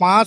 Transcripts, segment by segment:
5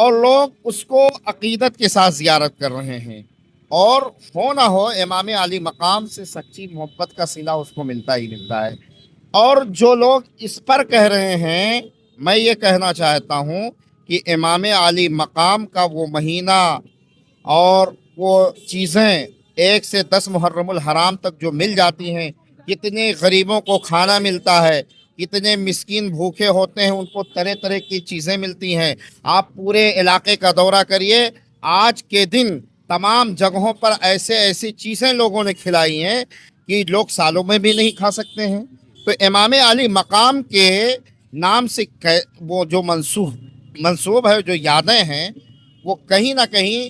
اور لوگ اس کو عقیدت کے ساتھ زیارت کر رہے ہیں، اور ہو نہ ہو امام علی مقام سے سچی محبت کا صلہ اس کو ملتا ہی ملتا ہے۔ اور جو لوگ اس پر کہہ رہے ہیں، میں یہ کہنا چاہتا ہوں کہ امام علی مقام کا وہ مہینہ اور وہ چیزیں 1 سے 10 محرم الحرام تک جو مل جاتی ہیں، کتنے غریبوں کو کھانا ملتا ہے، کتنے مسکین بھوکے ہوتے ہیں، ان کو طرح طرح کی چیزیں ملتی ہیں۔ آپ پورے علاقے کا دورہ کریے، آج کے دن تمام جگہوں پر ایسی چیزیں لوگوں نے کھلائی ہیں کہ لوگ سالوں میں بھی نہیں کھا سکتے ہیں۔ تو امام علی مقام کے نام سے وہ جو منسوب ہے، جو یادیں ہیں، وہ کہیں نہ کہیں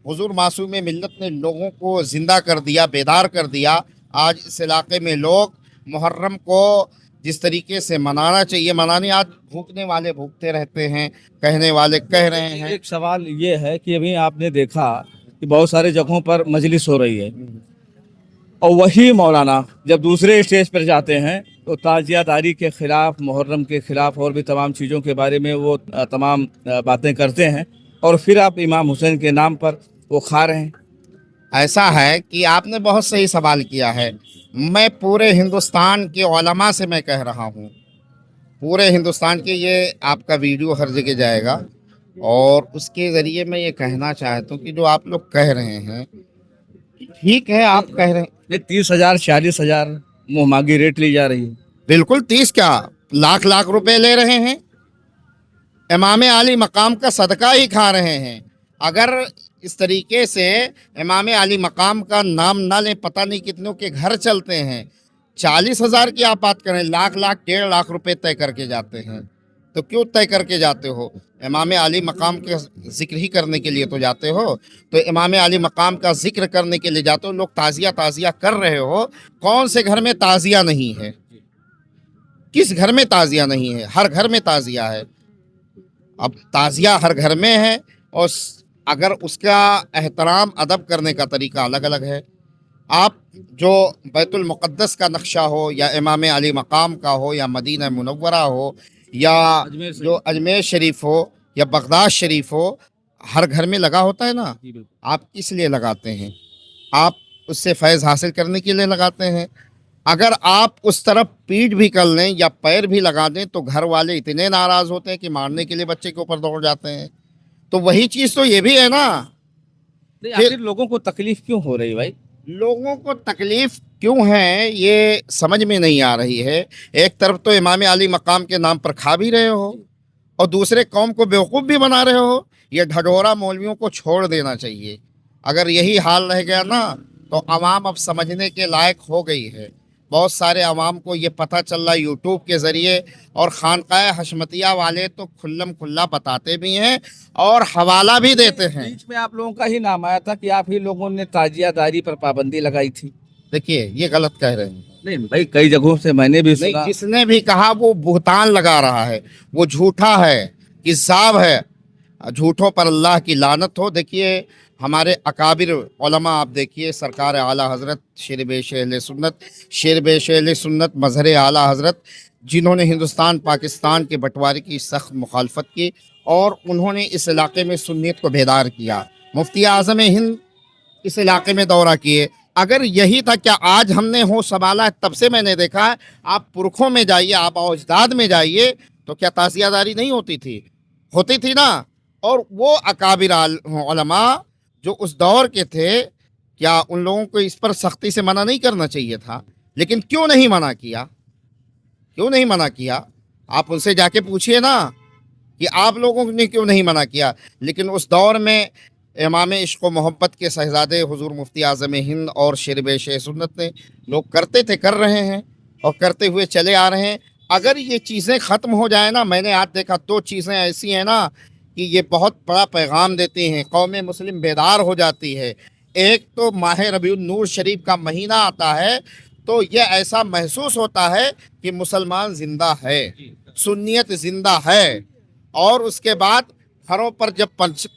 حضور معصوم ملت نے لوگوں کو زندہ کر دیا، بیدار کر دیا۔ آج اس علاقے میں لوگ محرم کو جس طریقے سے منانا چاہیے منانے، آج بھوکنے والے بھوکتے رہتے ہیں، کہنے والے کہہ رہے ہیں۔ ایک سوال یہ ہے کہ ابھی آپ نے دیکھا کہ بہت سارے جگہوں پر مجلس ہو رہی ہے، اور وہی مولانا جب دوسرے اسٹیج پر جاتے ہیں تو تعزیہ داری کے خلاف، محرم کے خلاف اور بھی تمام چیزوں کے بارے میں وہ تمام باتیں کرتے ہیں، اور پھر آپ امام حسین کے نام پر وہ کھا رہے ہیں۔ ایسا ہے کہ آپ نے بہت صحیح سوال کیا ہے۔ میں پورے ہندوستان کے علماء سے میں کہہ رہا ہوں، پورے ہندوستان کے، یہ آپ کا ویڈیو ہر جگہ جائے گا، اور اس کے ذریعے میں یہ کہنا چاہتا ہوں کہ جو آپ لوگ کہہ رہے ہیں، ٹھیک ہے، آپ کہہ رہے ہیں، 30,000 40,000 منہ مانگی ریٹ لی جا رہی ہے۔ بالکل 30 کیا لاکھ روپے لے رہے ہیں، امام علی مقام کا صدقہ ہی کھا رہے ہیں۔ اگر اس طریقے سے امام علی مقام کا نام نہ لیں، پتہ نہیں کتنوں کے گھر چلتے ہیں۔ 40,000 کی آپ بات کریں، لاکھ 1.5 روپے طے کر کے جاتے ہیں، تو کیوں طے کر کے جاتے ہو؟ امام علی مقام کے ذکر ہی کرنے کے لیے تو جاتے ہو، تو امام علی مقام کا ذکر کرنے کے لیے جاتے ہو۔ لوگ تعزیہ کر رہے ہو، کون سے گھر میں تعزیہ نہیں ہے؟ کس گھر میں تعزیہ نہیں ہے؟ ہر گھر میں تعزیہ ہے۔ اب تعزیہ ہر گھر میں ہے، اور اگر اس کا احترام ادب کرنے کا طریقہ الگ الگ ہے۔ آپ جو بیت المقدس کا نقشہ ہو، یا امام علی مقام کا ہو، یا مدینہ منورہ ہو، یا جو اجمیر شریف ہو، یا بغداد شریف ہو، ہر گھر میں لگا ہوتا ہے نا۔ آپ کس لیے لگاتے ہیں؟ آپ اس سے فیض حاصل کرنے کے لیے لگاتے ہیں۔ اگر آپ اس طرف پیٹھ بھی کر لیں یا پیر بھی لگا دیں تو گھر والے اتنے ناراض ہوتے ہیں کہ مارنے کے لیے بچے کے اوپر دوڑ جاتے ہیں۔ تو وہی چیز تو یہ بھی ہے نا۔ آخر لوگوں کو تکلیف کیوں ہو رہی بھائی؟ لوگوں کو تکلیف کیوں ہے یہ سمجھ میں نہیں آ رہی ہے۔ ایک طرف تو امام علی مقام کے نام پر کھا بھی رہے ہو، اور دوسرے قوم کو بیوقوف بھی بنا رہے ہو۔ یہ ڈھڈورا مولویوں کو چھوڑ دینا چاہیے۔ اگر یہی حال رہ گیا نا تو عوام اب سمجھنے کے لائق ہو گئی ہے۔ بہت سارے عوام کو یہ پتہ چل رہا ہے یوٹیوب کے ذریعے، اور خانقاہ حشمتیہ والے تو کھلم کھلا بتاتے بھی ہیں اور حوالہ بھی دیتے ہیں۔ بیچ میں آپ لوگوں کا ہی نام آیا تھا کہ آپ ہی لوگوں نے تعزیہ داری پر پابندی لگائی تھی۔ دیکھیے یہ غلط کہہ رہے ہیں۔ نہیں بھائی، کئی جگہوں سے میں نے بھی سنا۔ نہیں، جس نے بھی کہا وہ بہتان لگا رہا ہے، وہ جھوٹا ہے، کذاب ہے، جھوٹوں پر اللہ کی لعنت ہو۔ دیکھیے ہمارے اکابر علماء، آپ دیکھیے سرکار اعلیٰ حضرت شیر بیش اہل سنت مظہر اعلیٰ حضرت، جنہوں نے ہندوستان پاکستان کے بٹوارے کی سخت مخالفت کی، اور انہوں نے اس علاقے میں سنیت کو بیدار کیا۔ مفتی اعظم ہند اس علاقے میں دورہ کیے۔ اگر یہی تھا کیا آج ہم نے ہوش سنبھالا ہے تب سے میں نے دیکھا ہے، آپ پرکھوں میں جائیے، آپ اجداد میں جائیے، تو کیا تعزیہ داری نہیں ہوتی تھی نا۔ اور وہ اکابر علماء جو اس دور کے تھے، کیا ان لوگوں کو اس پر سختی سے منع نہیں کرنا چاہیے تھا؟ لیکن کیوں نہیں منع کیا؟ آپ ان سے جا کے پوچھئے نا کہ آپ لوگوں نے کیوں نہیں منع کیا۔ لیکن اس دور میں امام عشق و محبت کے شہزادے حضور مفتی اعظم ہند اور شیر بیش سنت نے لوگ کرتے تھے، کر رہے ہیں، اور کرتے ہوئے چلے آ رہے ہیں۔ اگر یہ چیزیں ختم ہو جائیں نا، میں نے آج دیکھا 2 چیزیں ایسی ہیں نا کہ یہ بہت بڑا پیغام دیتی ہیں، قوم مسلم بیدار ہو جاتی ہے۔ ایک تو ماہ ربیع النور شریف کا مہینہ آتا ہے تو یہ ایسا محسوس ہوتا ہے کہ مسلمان زندہ ہے، سنیت زندہ ہے۔ اور اس کے بعد گھروں پر جب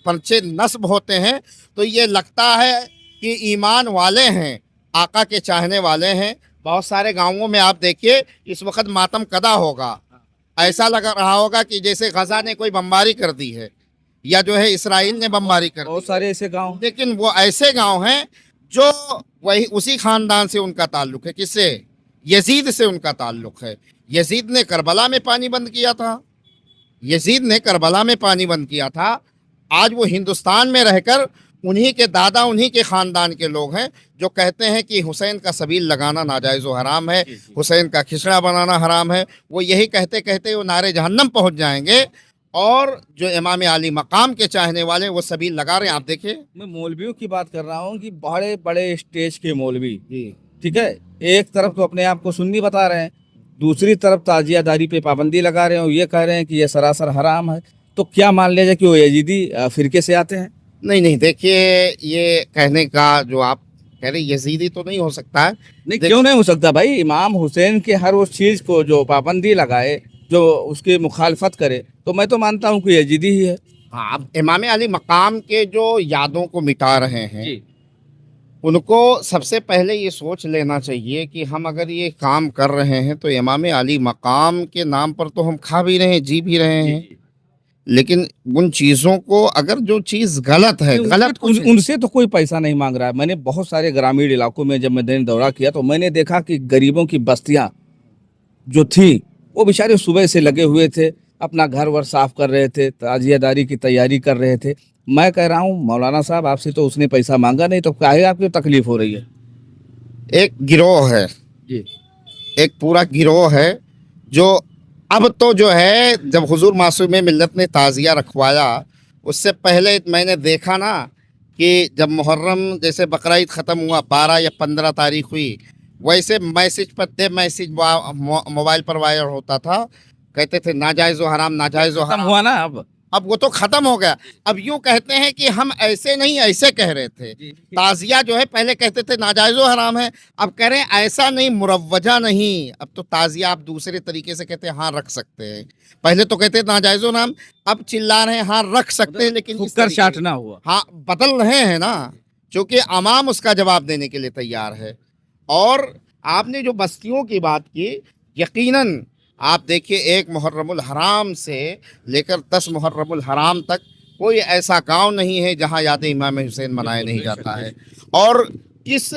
پرچے نصب ہوتے ہیں تو یہ لگتا ہے کہ ایمان والے ہیں، آقا کے چاہنے والے ہیں۔ بہت سارے گاؤں میں آپ دیکھیے اس وقت ماتم کدا ہوگا، ایسا لگ رہا ہوگا کہ جیسے غزہ نے کوئی بمباری کر دی ہے۔ یا جو ہے اسرائیل نے بمباری کر بہت دی، سارے ایسے گاؤں لیکن وہ ایسے گاؤں ہیں جو وہی اسی خاندان سے ان کا تعلق ہے. کس سے؟ یزید سے ان کا تعلق ہے. یزید نے کربلا میں پانی بند کیا تھا. یزید نے کربلا میں پانی بند کیا تھا. آج وہ ہندوستان میں رہ کر انہی کے دادا انہی کے خاندان کے لوگ ہیں جو کہتے ہیں کہ حسین کا سبیل لگانا ناجائز و حرام ہے، حسین کا کھچڑا بنانا حرام ہے. وہ یہی کہتے کہتے وہ نارے جہنم پہنچ جائیں گے. اور جو امام علی مقام کے چاہنے والے وہ سبیل لگا رہے ہیں. آپ دیکھیں، میں مولویوں کی بات کر رہا ہوں کہ بڑے بڑے اسٹیج کے مولوی، ٹھیک ہے، ایک طرف تو اپنے آپ کو سنی بتا رہے ہیں، دوسری طرف تعزیہ داری پہ پابندی لگا رہے ہیں اور یہ کہہ رہے ہیں کہ یہ سراسر حرام ہے. تو کیا مان لیا جائے کہ وہ یزیدی فرقے سے آتے ہیں؟ نہیں دیکھیے، یہ کہنے کا جو آپ کہہ رہے یزیدی تو نہیں ہو سکتا ہے. نہیں، کیوں نہیں ہو سکتا بھائی؟ امام حسین کے ہر اس چیز کو جو پابندی لگائے، جو اس کی مخالفت کرے، تو میں تو مانتا ہوں کہ یزیدی ہی ہے. ہاں، اب امام علی مقام کے جو یادوں کو مٹا رہے ہیں ان کو سب سے پہلے یہ سوچ لینا چاہیے کہ ہم اگر یہ کام کر رہے ہیں تو امام علی مقام کے نام پر تو ہم کھا بھی رہے ہیں، جی بھی رہے ہیں. لیکن ان چیزوں کو اگر جو چیز غلط ہے، غلط کچھ ہے. ان سے تو کوئی پیسہ نہیں مانگ رہا ہے. میں نے بہت سارے گرامین علاقوں میں جب میں دن دورہ کیا تو میں نے دیکھا کہ غریبوں کی بستیاں جو تھیں وہ بیچارے صبح سے لگے ہوئے تھے، اپنا گھر ور صاف کر رہے تھے، تعزیہ داری کی تیاری کر رہے تھے. میں کہہ رہا ہوں مولانا صاحب، آپ سے تو اس نے پیسہ مانگا نہیں، تو کیا ہے آپ کو تکلیف ہو رہی ہے؟ ایک گروہ ہے، جی، ایک پورا گروہ ہے جو اب تو جو ہے جب حضور معصوم ملت نے تعزیہ رکھوایا اس سے پہلے میں نے دیکھا نا کہ جب محرم جیسے بقرعید ختم ہوا 12 یا 15 تاریخ ہوئی، ویسے میسج پر میسج موبائل پر وائر ہوتا تھا، کہتے تھے ناجائز و حرام، ناجائز و ختم حرام. ہوا نا اب اب وہ تو ختم ہو گیا. اب یوں کہتے ہیں کہ ہم ایسے نہیں ایسے کہہ رہے تھے. تعزیہ جو ہے پہلے کہتے تھے ناجائز و حرام ہے، اب کہہ رہے ہیں ایسا نہیں، مروجہ نہیں. اب تو تعزیہ آپ دوسرے طریقے سے کہتے ہیں ہاں رکھ سکتے ہیں. پہلے تو کہتے ناجائز و حرام، اب چلا رہے ہیں ہاں رکھ سکتے ہیں، لیکن اس کر طریقے شاٹ نہ ہوا. ہاں بدل رہے ہیں نا، چونکہ عوام اس کا جواب دینے کے لیے تیار ہے. اور آپ نے جو بستیوں کی بات کی، یقیناً آپ دیکھیے 1 محرم الحرام سے لے کر 10 محرم الحرام تک کوئی ایسا گاؤں نہیں ہے جہاں یاد امام حسین منایا نہیں جاتا ہے. اور کس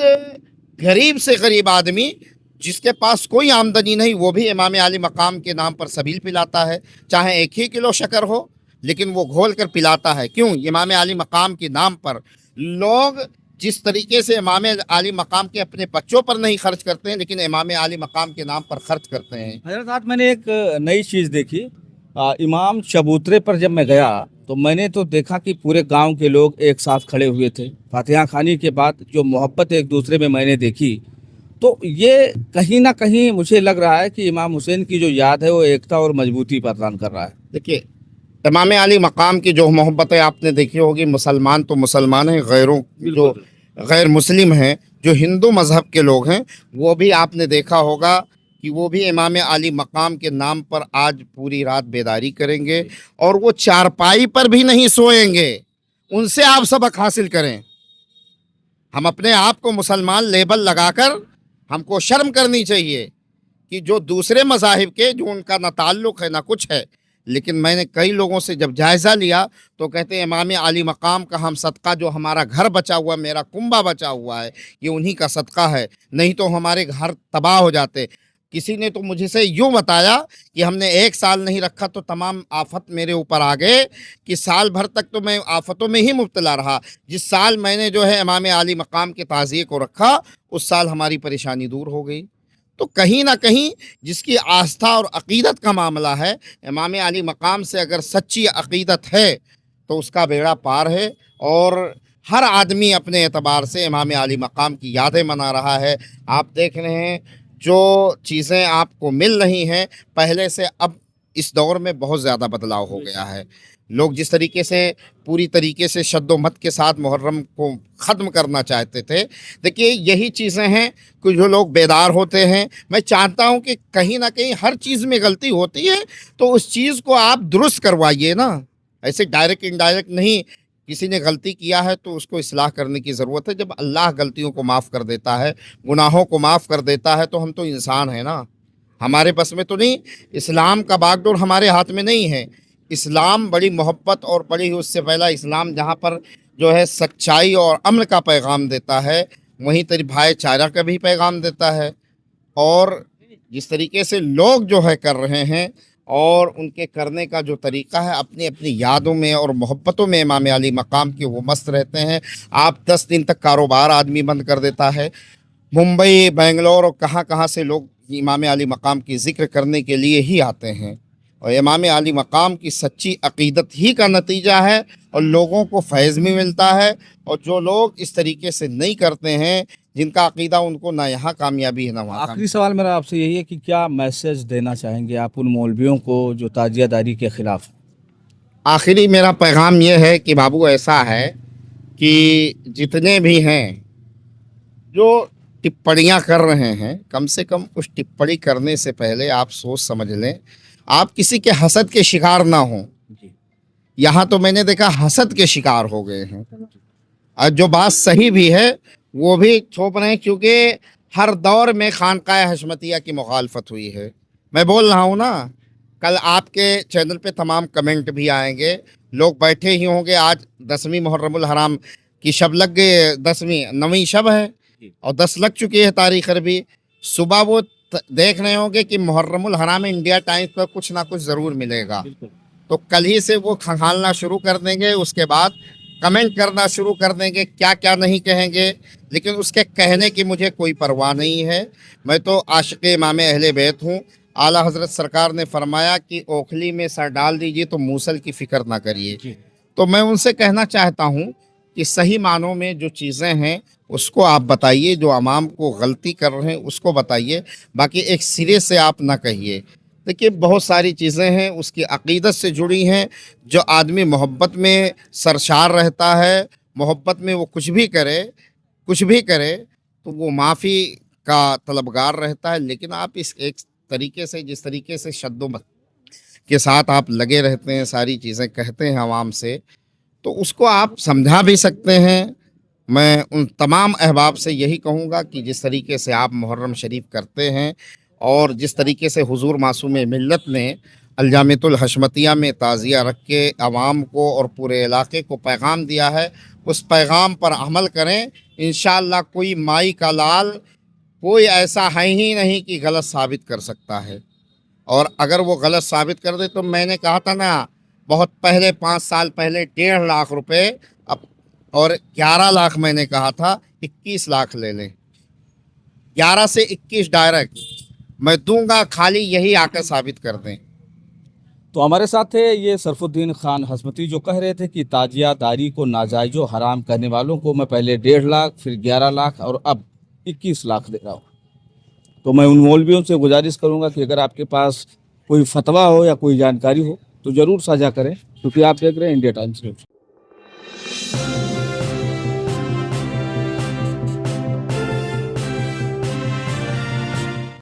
غریب سے غریب آدمی جس کے پاس کوئی آمدنی نہیں وہ بھی امام علی مقام کے نام پر سبیل پلاتا ہے، چاہے 1 ہی کلو شکر ہو لیکن وہ گھول کر پلاتا ہے. کیوں؟ امام علی مقام کے نام پر لوگ جس طریقے سے امام علی مقام کے اپنے بچوں پر نہیں خرچ کرتے ہیں لیکن امام علی مقام کے نام پر خرچ کرتے ہیں. حضرت صاحب، میں نے ایک نئی چیز دیکھی. امام چبوترے پر جب میں گیا تو میں نے تو دیکھا کہ پورے گاؤں کے لوگ ایک ساتھ کھڑے ہوئے تھے. فاتحہ خوانی کے بعد جو محبت ایک دوسرے میں نے دیکھی، تو یہ کہیں نہ کہیں مجھے لگ رہا ہے کہ امام حسین کی جو یاد ہے وہ ایکتا اور مضبوطی پردان کر رہا ہے. دیکھیے، امام علی مقام کی جو محبتیں آپ نے دیکھی ہوگی، مسلمان تو مسلمان ہیں، غیروں جو غیر مسلم ہیں، جو ہندو مذہب کے لوگ ہیں، وہ بھی آپ نے دیکھا ہوگا کہ وہ بھی امام علی مقام کے نام پر آج پوری رات بیداری کریں گے اور وہ چارپائی پر بھی نہیں سوئیں گے. ان سے آپ سبق حاصل کریں. ہم اپنے آپ کو مسلمان لیبل لگا کر ہم کو شرم کرنی چاہیے کہ جو دوسرے مذاہب کے جو ان کا نہ تعلق ہے نہ کچھ ہے، لیکن میں نے کئی لوگوں سے جب جائزہ لیا تو کہتے ہیں امام علی مقام کا ہم صدقہ، جو ہمارا گھر بچا ہوا، میرا کنبہ بچا ہوا ہے، یہ انہی کا صدقہ ہے، نہیں تو ہمارے گھر تباہ ہو جاتے. کسی نے تو مجھے سے یوں بتایا کہ ہم نے 1 سال نہیں رکھا تو تمام آفت میرے اوپر آ گئے، کہ سال بھر تک تو میں آفتوں میں ہی مبتلا رہا. جس سال میں نے جو ہے امام علی مقام کے تعزیے کو رکھا اس سال ہماری پریشانی دور ہو گئی. تو کہیں نہ کہیں جس کی آستھا اور عقیدت کا معاملہ ہے، امام علی مقام سے اگر سچی عقیدت ہے تو اس کا بیڑا پار ہے. اور ہر آدمی اپنے اعتبار سے امام علی مقام کی یادیں منا رہا ہے. آپ دیکھ رہے ہیں جو چیزیں آپ کو مل رہی ہیں پہلے سے اب اس دور میں بہت زیادہ بدلاؤ ہو گیا ہے. لوگ جس طریقے سے پوری طریقے سے شد و مت کے ساتھ محرم کو ختم کرنا چاہتے تھے، دیکھیے یہی چیزیں ہیں کہ جو لوگ بیدار ہوتے ہیں. میں چاہتا ہوں کہ کہیں نہ کہیں ہر چیز میں غلطی ہوتی ہے تو اس چیز کو آپ درست کروائیے نا، ایسے ڈائریکٹ انڈائریکٹ نہیں. کسی نے غلطی کیا ہے تو اس کو اصلاح کرنے کی ضرورت ہے. جب اللہ غلطیوں کو معاف کر دیتا ہے، گناہوں کو معاف کر دیتا ہے، تو ہم تو انسان ہیں نا، ہمارے بس میں تو نہیں. اسلام کا باغ ڈور ہمارے ہاتھ میں نہیں ہے اسلام بڑی محبت اور بڑی اس سے پہلا اسلام جہاں پر جو ہے سچائی اور امن کا پیغام دیتا ہے، وہیں طرح بھائی چارہ کا بھی پیغام دیتا ہے. اور جس طریقے سے لوگ جو ہے کر رہے ہیں اور ان کے کرنے کا جو طریقہ ہے، اپنی اپنی یادوں میں اور محبتوں میں امام علی مقام کے وہ مست رہتے ہیں. آپ 10 دن تک کاروبار آدمی بند کر دیتا ہے. ممبئی، بنگلور اور کہاں کہاں سے لوگ امام علی مقام کی ذکر کرنے کے لیے ہی آتے ہیں. اور امام علی مقام کی سچی عقیدت ہی کا نتیجہ ہے، اور لوگوں کو فیض بھی ملتا ہے. اور جو لوگ اس طریقے سے نہیں کرتے ہیں، جن کا عقیدہ ان کو نہ یہاں کامیابی ہے نہ وہاں. آخری سوال میرا آپ سے یہی ہے کہ کیا میسج دینا چاہیں گے آپ ان مولویوں کو جو تاجیہ داری کے خلاف؟ آخری میرا پیغام یہ ہے کہ بابو ایسا ہے کہ جتنے بھی ہیں جو ٹپڑیاں کر رہے ہیں، کم سے کم اس ٹپڑی کرنے سے پہلے آپ سوچ سمجھ لیں، آپ کسی کے حسد کے شکار نہ ہوں. یہاں تو میں نے دیکھا حسد کے شکار ہو گئے ہیں. اور جو بات صحیح بھی ہے وہ بھی چھوپ رہے ہیں، کیونکہ ہر دور میں خانقاہ حشمتیہ کی مخالفت ہوئی ہے. میں بول رہا ہوں نا، کل آپ کے چینل پہ تمام کمنٹ بھی آئیں گے، لوگ بیٹھے ہی ہوں گے. آج 10ویں محرم الحرام کی شب لگ گئی، 9ویں شب ہے اور 10 لگ چکی ہے تاریخ عربی. صبح وہ دیکھ رہے ہوں گے کہ محرم الحرام انڈیا ٹائمز پر کچھ نہ کچھ ضرور ملے گا. تو کل ہی سے وہ کھنگالنا شروع کر دیں گے. اس کے بعد کمنٹ کرنا شروع کر دیں گے، کیا کیا نہیں کہیں گے. لیکن اس کے کہنے کی مجھے کوئی پرواہ نہیں ہے. میں تو عاشق امام اہل بیت ہوں. اعلیٰ حضرت سرکار نے فرمایا کہ اوکھلی میں سر ڈال دیجئے تو موصل کی فکر نہ کریے. تو میں ان سے کہنا چاہتا ہوں کہ صحیح معنوں میں جو چیزیں ہیں اس کو آپ بتائیے، جو عوام کو غلطی کر رہے ہیں اس کو بتائیے، باقی ایک سرے سے آپ نہ کہیے. دیکھیے بہت ساری چیزیں ہیں اس کی عقیدت سے جڑی ہیں. جو آدمی محبت میں سرشار رہتا ہے، محبت میں وہ کچھ بھی کرے تو وہ معافی کا طلبگار رہتا ہے. لیکن آپ اس ایک طریقے سے، جس طریقے سے شد و کے ساتھ آپ لگے رہتے ہیں، ساری چیزیں کہتے ہیں عوام سے، تو اس کو آپ سمجھا بھی سکتے ہیں. میں ان تمام احباب سے یہی کہوں گا کہ جس طریقے سے آپ محرم شریف کرتے ہیں اور جس طریقے سے حضور معصوم ملت نے الجامعۃ الحشمتیہ میں تعزیہ رکھ کے عوام کو اور پورے علاقے کو پیغام دیا ہے، اس پیغام پر عمل کریں. انشاءاللہ کوئی مائی کا لال کوئی ایسا ہے ہی نہیں کہ غلط ثابت کر سکتا ہے. اور اگر وہ غلط ثابت کر دے تو میں نے کہا تھا نا بہت پہلے، 5 سال پہلے 1.5 لاکھ روپے اور 11 لاکھ میں نے کہا تھا 21 لاکھ لے لیں. 11 سے 21 ڈائریکٹ میں دوں گا، خالی یہی آ کر ثابت کر دیں. تو ہمارے ساتھ تھے یہ صرف الدین خان حشمتی، جو کہہ رہے تھے کہ تاجیہ داری کو ناجائز و حرام کرنے والوں کو میں پہلے 1.5 لاکھ، پھر 11 لاکھ اور اب 21 لاکھ دے رہا ہوں. تو میں ان مولویوں سے گزارش کروں گا کہ اگر آپ کے پاس کوئی فتویٰ ہو یا کوئی جانکاری ہو تو ضرور ساجھا کریں، کیونکہ آپ دیکھ رہے ہیں انڈیا ٹائمز نیوز.